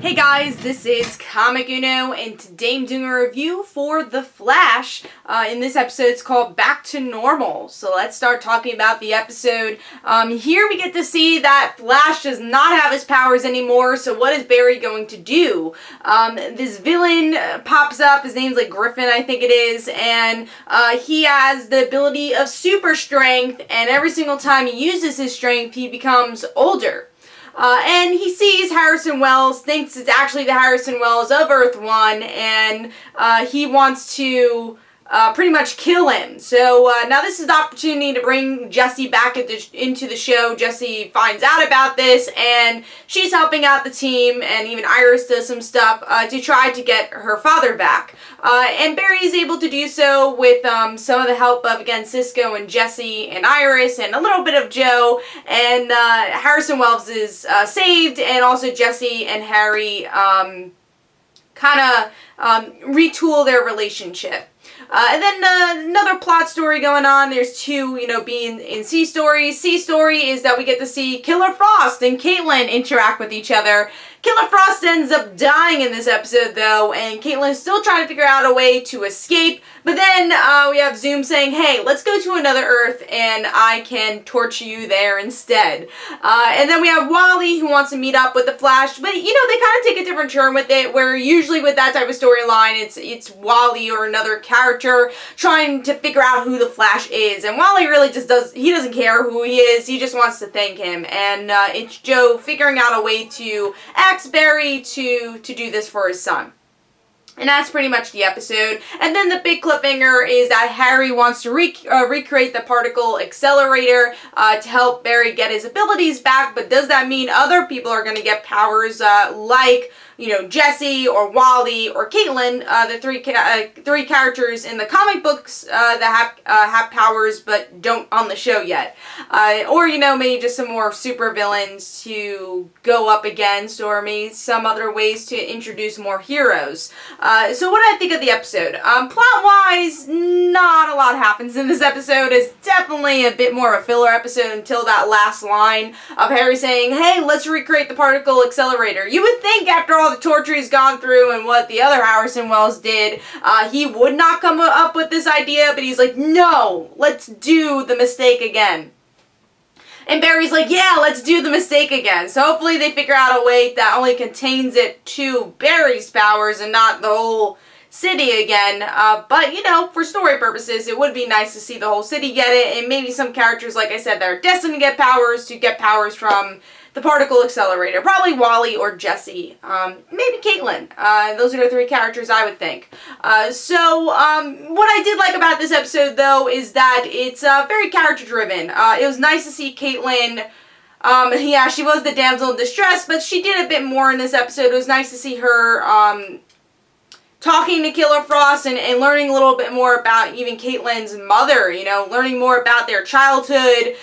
Hey guys, this is Comic Uno, and today I'm doing a review for The Flash. In this episode, it's called Back to Normal. So let's start talking about the episode. Here we get to see that Flash does not have his powers anymore, so what is Barry going to do? This villain pops up, his name's like Griffin, I think it is, and he has the ability of super strength, and every single time he uses his strength, he becomes older. And he sees Harrison Wells, thinks it's actually the Harrison Wells of Earth 1, and he wants to pretty much kill him. So now this is the opportunity to bring Jessie back into the show. Jessie finds out about this, and she's helping out the team, and even Iris does some stuff to try to get her father back. And Barry is able to do so with some of the help of, again, Cisco and Jessie and Iris and a little bit of Joe. And Harrison Wells is saved, and also Jessie and Harry kind of retool their relationship. And then another plot story going on. There's two, being in C story. C story is that we get to see Killer Frost and Caitlin interact with each other. Killer Frost ends up dying in this episode, though, and Caitlin is still trying to figure out a way to escape. But then we have Zoom saying, hey, let's go to another Earth, and I can torture you there instead. And then we have Wally, who wants to meet up with the Flash. But, they kind of take a different turn with it, where usually with that type of storyline, it's Wally or another character trying to figure out who the Flash is. And Wally really just doesn't care who he is. He just wants to thank him. And it's Joe figuring out a way to ask Barry to do this for his son. And that's pretty much the episode. And then the big cliffhanger is that Harry wants to recreate the particle accelerator to help Barry get his abilities back. But does that mean other people are going to get powers like, Jessie or Wally or Caitlin, the three characters in the comic books that have powers but don't on the show yet. Or, maybe just some more super villains to go up against, or maybe some other ways to introduce more heroes. So what did I think of the episode? Plot-wise, not a lot happens in this episode. It's definitely a bit more of a filler episode until that last line of Harry saying, hey, let's recreate the particle accelerator. You would think after all the torture he's gone through and what the other Harrison Wells did, he would not come up with this idea, but he's like, no, let's do the mistake again. And Barry's like, yeah, let's do the mistake again. So hopefully they figure out a way that only contains it to Barry's powers and not the whole city again. But, for story purposes, it would be nice to see the whole city get it, and maybe some characters, like I said, that are destined to get powers from the particle accelerator. Probably Wally or Jessie. Maybe Caitlin. Those are the three characters I would think. So what I did like about this episode, though, is that it's very character-driven. It was nice to see Caitlin. Yeah, she was the damsel in distress, but she did a bit more in this episode. It was nice to see her talking to Killer Frost and learning a little bit more about even Caitlin's mother, learning more about their childhood.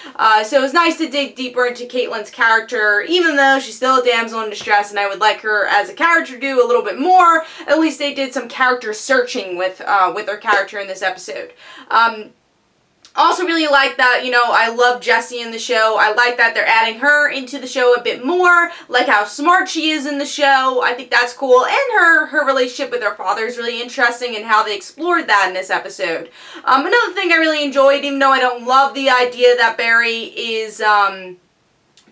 So it was nice to dig deeper into Caitlin's character, even though she's still a damsel in distress, and I would like her as a character to do a little bit more. At least they did some character searching with her character in this episode. Also really like that, I love Jessie in the show. I like that they're adding her into the show a bit more, like how smart she is in the show. I think that's cool. And her relationship with her father is really interesting, and how they explored that in this episode. Another thing I really enjoyed, even though I don't love the idea that Barry is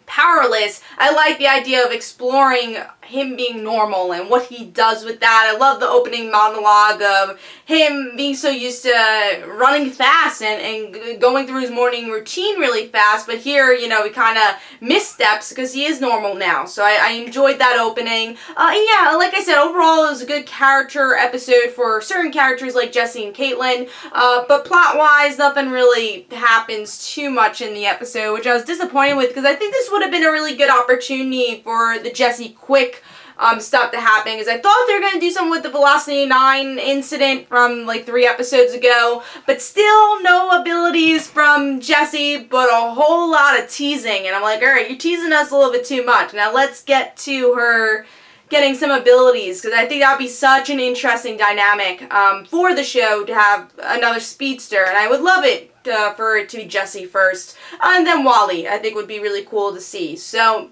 powerless, I like the idea of exploring him being normal and what he does with that. I love the opening monologue of him being so used to running fast and going through his morning routine really fast, but here, he kind of missteps because he is normal now. So I enjoyed that opening. And yeah, like I said, overall it was a good character episode for certain characters like Jessie and Caitlin, but plot-wise, nothing really happens too much in the episode, which I was disappointed with, because I think this would have been a really good opportunity for the Jessie Quick stuff to happen, because I thought they were going to do something with the Velocity 9 incident from like 3 episodes ago, but still no abilities from Jessie, but a whole lot of teasing, and I'm like, alright, you're teasing us a little bit too much. Now let's get to her getting some abilities, because I think that would be such an interesting dynamic for the show to have another speedster, and I would love it for it to be Jessie first, and then Wally I think would be really cool to see. So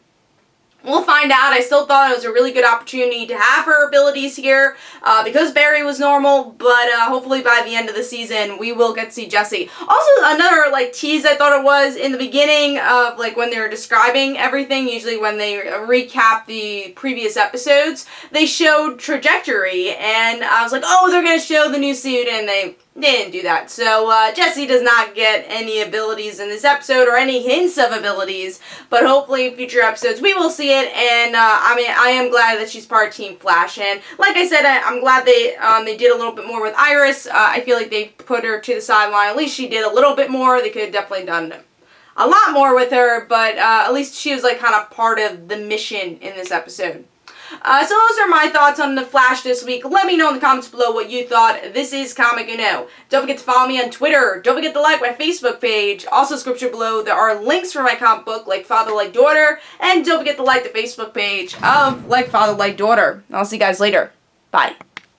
We'll find out. I still thought it was a really good opportunity to have her abilities here because Barry was normal, but hopefully by the end of the season we will get to see Jessie. Also, another tease I thought it was in the beginning of when they were describing everything, usually when they recap the previous episodes, they showed trajectory, and I was like, oh, they're going to show the new suit, and they didn't do that. So Jessie does not get any abilities in this episode or any hints of abilities, but hopefully in future episodes we will see it. And I am glad that she's part of Team Flash. And like I said, I'm glad they did a little bit more with Iris. I feel like they put her to the sideline. At least she did a little bit more. They could have definitely done a lot more with her, but at least she was kind of part of the mission in this episode. So those are my thoughts on The Flash this week. Let me know in the comments below what you thought. This is Comic Uno. Don't forget to follow me on Twitter. Don't forget to like my Facebook page. Also, description below, there are links for my comic book, Like Father, Like Daughter. And don't forget to like the Facebook page of Like Father, Like Daughter. I'll see you guys later. Bye.